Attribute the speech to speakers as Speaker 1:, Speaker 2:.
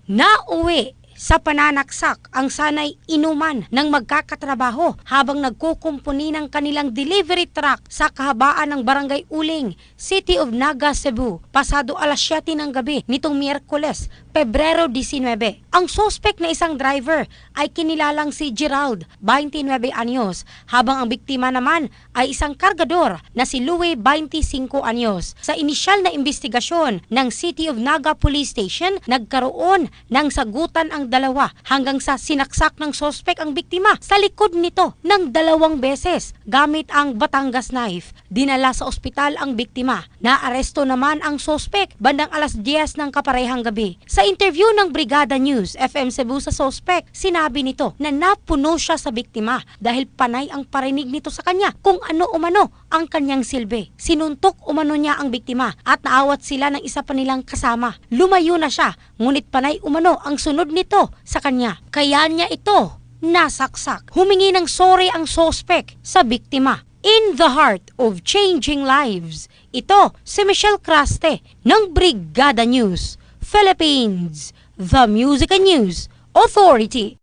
Speaker 1: Nauwi sa pananaksak ang sanay inuman ng magkakatrabaho habang nagkukumpuni ng kanilang delivery truck sa kahabaan ng Barangay Uling, City of Naga, Cebu, pasado alas 7 ng gabi nitong Miyerkules, Pebrero 19. Ang suspect na isang driver ay kinilalang si Gerald, 29 anyos, habang ang biktima naman ay isang kargador na si Louie, 25 anyos. Sa inisyal na investigasyon ng City of Naga Police Station, nagkaroon ng sagutan ang dalawa hanggang sa sinaksak ng suspect ang biktima sa likod nito ng 2 beses gamit ang Batangas knife. Dinala sa ospital ang biktima. Naaresto naman ang suspect bandang alas 10 ng kaparehang gabi. Sa interview ng Brigada News FM Cebu sa suspect, sinabi nito na napuno siya sa biktima dahil panay ang parinig nito sa kanya kung ano umano ang kanyang silbi. Sinuntok umano niya ang biktima at naawat sila ng isa pa nilang kasama. Lumayo na siya, ngunit panay umano ang sunod nito sa kanya. Kaya niya ito nasaksak. Humingi ng sorry ang suspect sa biktima. In the heart of changing lives, ito si Michelle Craste ng Brigada News Philippines, the Music and News Authority.